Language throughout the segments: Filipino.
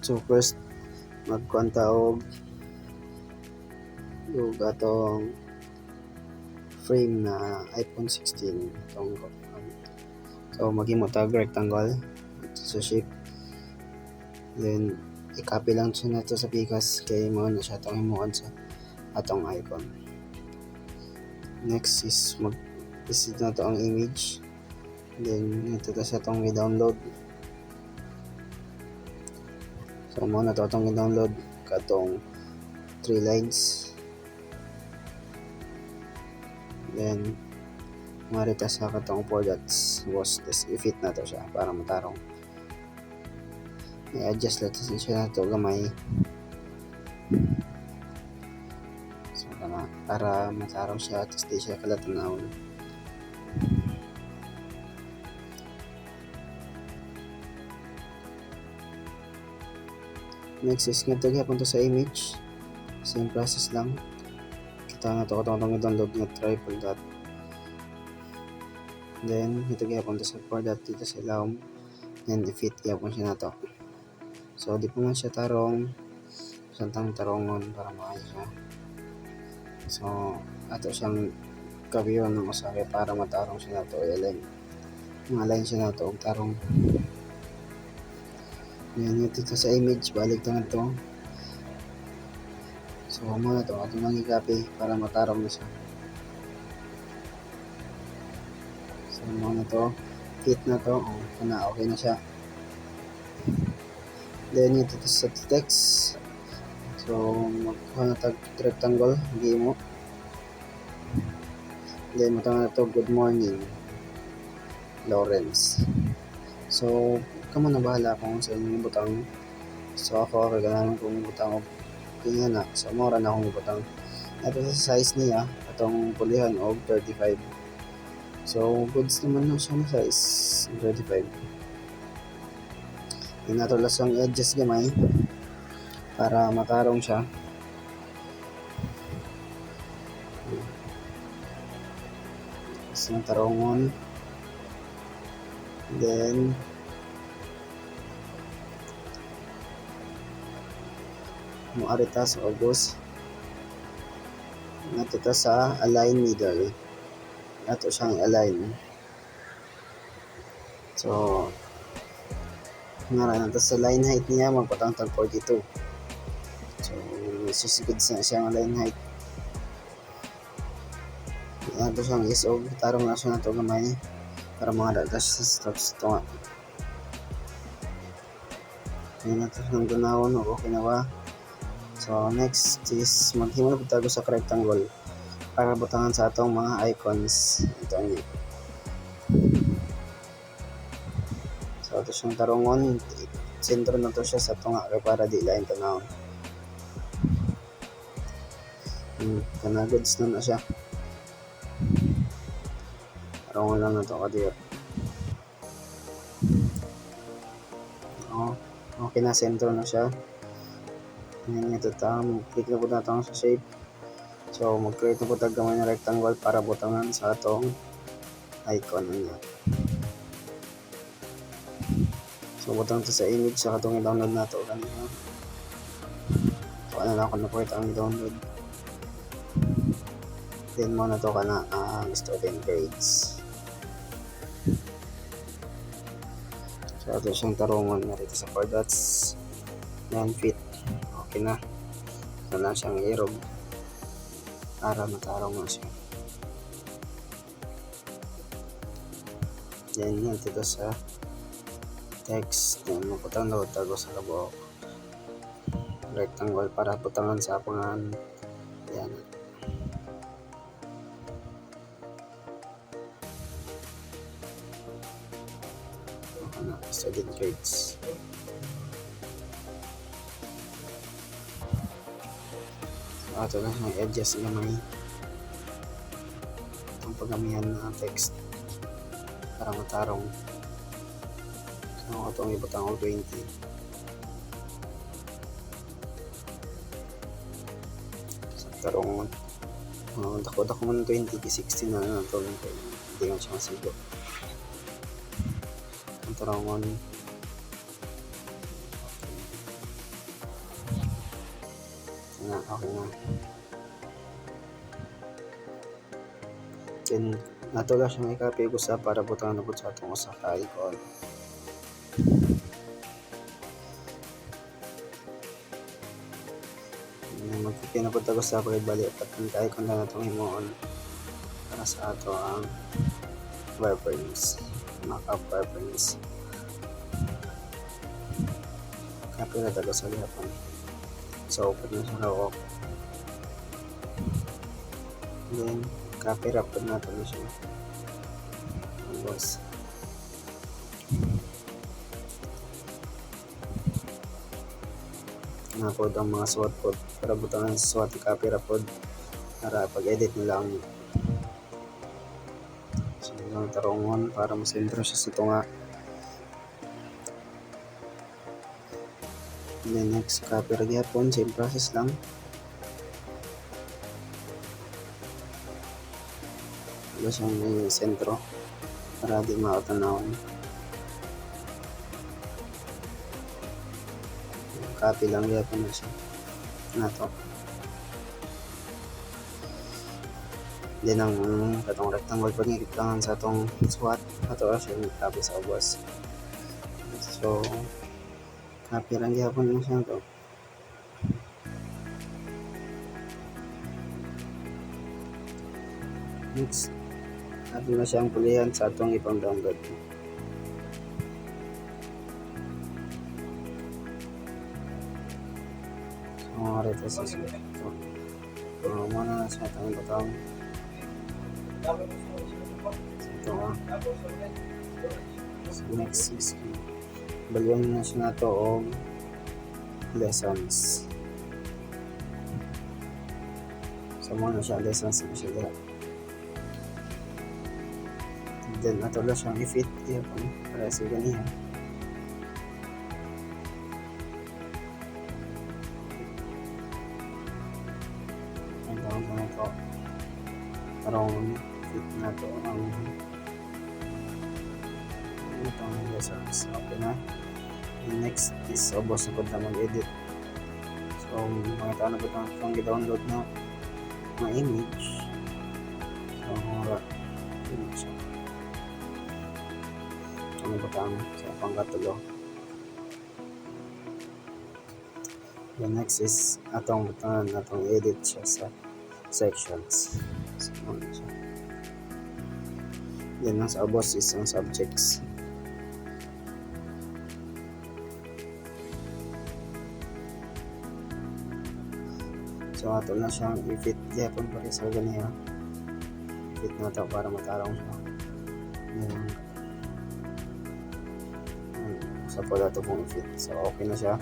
So first magkwanta og atong frame na iPhone 16 itong so maghimo tag rectangle sa shape, then i-copy lang siya nato sa pikas kay mo na siya itong himuon sa atong icon. Next is mag-visit na to ang image, then ito ta sa itong i-download. So mo na to itong i-download katong 3 lines, then marita sa katong 4 dots was this i-fit na to siya para matarong. I-adjust lang siya na to gamay so para matarong siya at di siya kalatanawon. Next is nga gyapon to sa image, same process lang. Kita na to katong i-download nga triple dot, then ito gyapon to sa 4 dot dito sa ilawom, then i-fit gyapon siya na to. So di pa man siya tarong, santang tarongon para maayo siya. So ato siyang kabiyon ng usari para matarong siya na to, i-align mga line siya na to og tarong. Yan ito sa image, balik na to. So muna to ato nang i-copy para matarong na siya. So muna to, fit na to, okay na siya. Then ito sa text, so magkuha na tag rectangle, gimo, then matang na to good morning Lawrence. So kamo na bahala kung sa inyong butang. So ako kaganahan kong butang og kanya na, so mura na akong butang. Ito sa size niya atong pulihan og 35, so goods naman na siya na size 35. Yung nato lasang edges gamay para matarong siya. Isang tarongon, then muari ta sa August nato ta sa align middle, nato siyang align. So ngara na sa line height niya magpatang tag 42, so susigid na siyang line height. Nato siyang isog, tarong na siya nato gamay para mga dadas sa stops ito nga. Yan nato siyang ganawon, okay na ba? So next is maghimo na tago sa rectangle para butangan sa atong mga icons. Ito niya. So ito siyang tarongon, sentro na to siya sa tunga para di lain tanawon. Kana goods na siya. Tarongon lang na to kadiyo. Okay na, sentro na siya. Ngayon ito click na po na ito sa shape. So mag-create na po tayo gamay na rectangle para butangan sa atong icon niya. So butang ito sa image sa katong i-download na ito kanina. So ano lang kung nakuha ang i-download. Then mo na ito ka na ang student grades. So ito siyang tarungan na rito sa 4 dots. Yan, fit. Okay na. Ito na siyang irog para matarong na siya. Then yan dito sa text, then maputang na tago sa labo rectangle para putangan sa pangan. Yan. Okay na, student grades. So ito na yung edges gamay itong pagamihan na text para matarong. So itong ibutang o 20. So tarong dako man 20 ki 16 na lang ito, hindi nga siya masigo. Ang tarongon Okay na. Then natula siya may copy gusa para butang na sa atong usa ka icon. Magpipinapod ako sa balik pagkan ka icon na natong himuon para sa ato ang wireframes, mockup wireframes. Copy na tago sa lihapon. So open na siya raw. Then copy wrap na natin siya. Tapos na-upload ang mga SWOT code para butangan sa SWOT copy rapod para pag-edit nila ang silang tarongon para masentro siya sa tunga. Then next copy ra gyapon, same process lang. Wala siyang may sentro para di makatanawon. Copy lang gyapon na siya nato. Then ang katong rectangle pag ngikitlangan sa atong SWOT ato ra siya copy sa ubos. So copy lang gyapon mo siya to. Next copy na siyang pulihan sa atong ipang download. So rito sa susunod. So muna na siya itong butang. So next is baliwan na siya na ito o lessons. So muna siya lessons na siya lahat. Then ato lang siyang i-fit para sa ganihan. Ang tawag na ito parang fit na ito ang itong lessons. Okay na. And next is ubos na po na mag-edit. So mga tao na po itong i-download na mga image. So mga image siya. Ano ba tang sa pangkatulo. The next is atong butang atong edit siya sa sections. So ano siya. Then ang sa ubos is ang subjects. So ato na siyang i-fit gyapon para sa ganiya. Fit na ito para matarong siya. Sa pala ito pong i-fit. So okay na siya.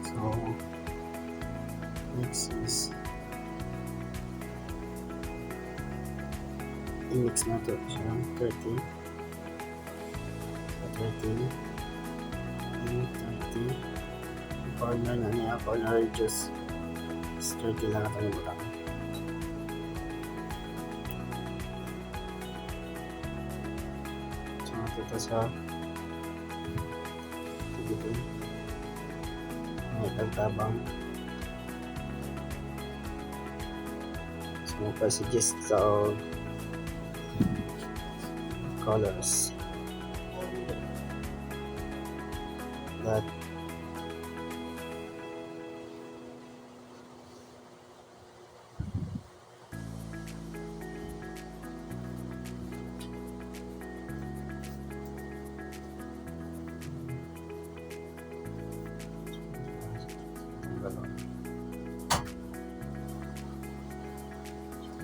So next is i-mix na ito siya 30 corner na niya, corner radius 30 lang ito yung butang. So ito sa dito may tagtabang. So magpa-suggest sa colors that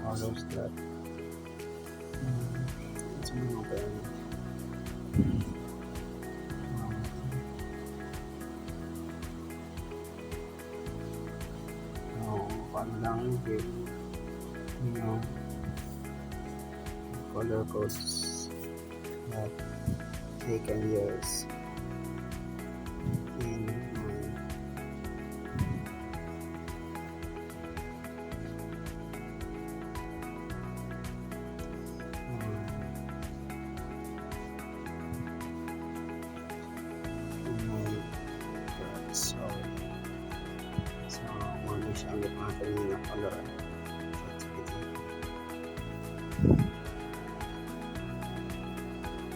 colors that it's more open. Paano lang yung color codes that they can use in siya ang mga kanina color.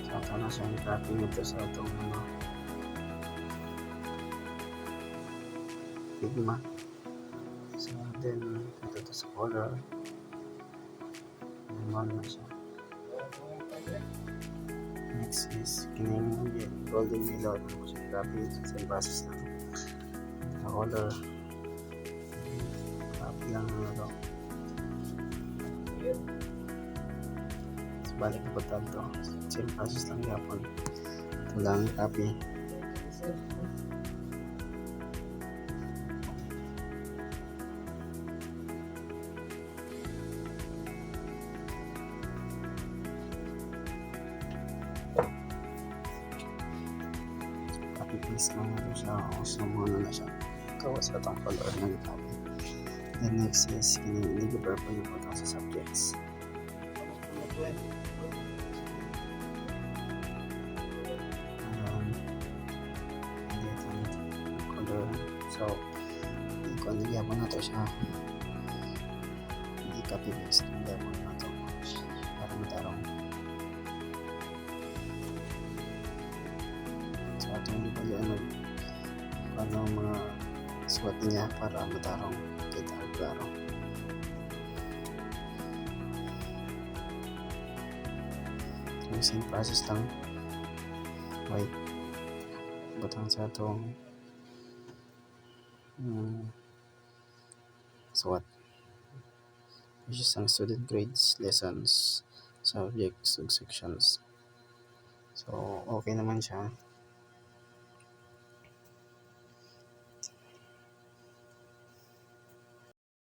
So, ito na siya. Copy ito sa itong Figma. So, then, ito sa color. Normal na siya. Next is kining golden yellow. Ito ko siya copy. Same process lang. Sa color. Copy lang na ito. So, balik ko pa ito. Same process lang yapon. Ito lang copy. Copy paste lang na siya. O sumuno na siya. Gawa sa itong color na copy. Then next is nag-prepare po yung photo sa subjects. Color. So, kung nagyabon na ito siya, hindi copy paste. Nagyabon na ito para matarong. So, ito hindi pa yan ano mga suwat niya para matarong kita ang klaro. So, same process lang. Wait. Butang sa itong suwat. Which is ang student grades, lessons, subjects, sections. So, okay naman siya.